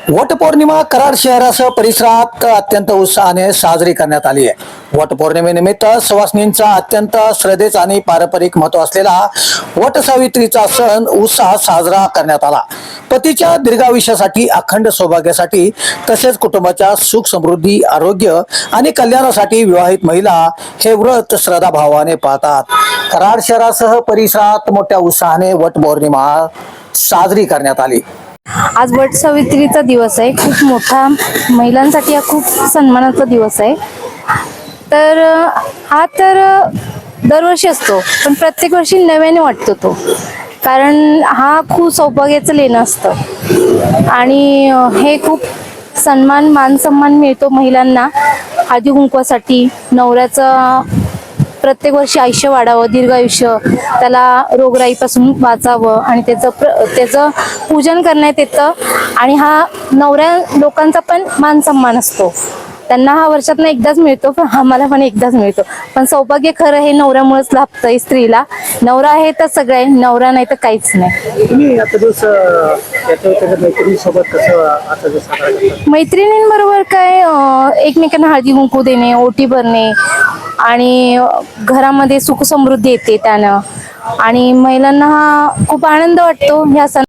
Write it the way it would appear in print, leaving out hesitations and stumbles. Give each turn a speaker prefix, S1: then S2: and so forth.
S1: वटपौर्णिमा कराड शहरासह परिसरात अत्यंत उत्साहाने साजरी करण्यात आली आहे। वटपौर्णिमेनिमित्त सवासनींचा अत्यंत श्रद्धेचा आणि पारंपरिक महत्त्व असलेला वटसावित्रीचा सण उत्साहात साजरा करण्यात आला। पतीच्या दीर्घायुष्यासाठी, अखंड सौभाग्यासाठी तसेच कुटुंबाच्या सुख समृद्धी, आरोग्य आणि कल्याणासाठी विवाहित महिला हे व्रत श्रद्धाभावाने पाळतात। कराड शहरासह परिसरात मोठ्या उत्साहाने वटपौर्णिमा साजरी करण्यात आली।
S2: आज वट सावित्रीचा दिवस आहे। खूप मोठा महिलांसाठी हा खूप सन्मानाचा दिवस आहे। तर हा तर दरवर्षी असतो, पण प्रत्येक वर्षी नव्याने वाटतो तो, कारण हा खूप सौभाग्याचं लेणं असतं आणि हे खूप मान सन्मान मिळतो महिलांना। हळदी कुंकवासाठी नवऱ्याचं प्रत्येक वर्षी आयुष्य वाढावं, दीर्घ आयुष्य, त्याला रोगराईपासून वाचावं आणि त्याचं पूजन करण्यात येतं। आणि हा नवऱ्या लोकांचा पण मान सन्मान असतो। त्यांना हा वर्षातनं एकदाच मिळतो, पण आम्हाला पण एकदाच मिळतो। पण सौभाग्य खरं हे नवऱ्यामुळेच लाभतंय स्त्रीला। नवरा आहे तर सगळं आहे, नवरा नाही तर काहीच नाही।
S1: तुम्ही आता दिवस मैत्रिणीसोबत कसं आता साजरा करता?
S2: मैत्रिणींबरोबर काय एकमेकांना हळदी कुंकू देणे, ओटी भरणे आणि घरामध्ये सुख समृद्धी येते त्यानं, आणि महिलांना हा खूप आनंद वाटतो ह्या सण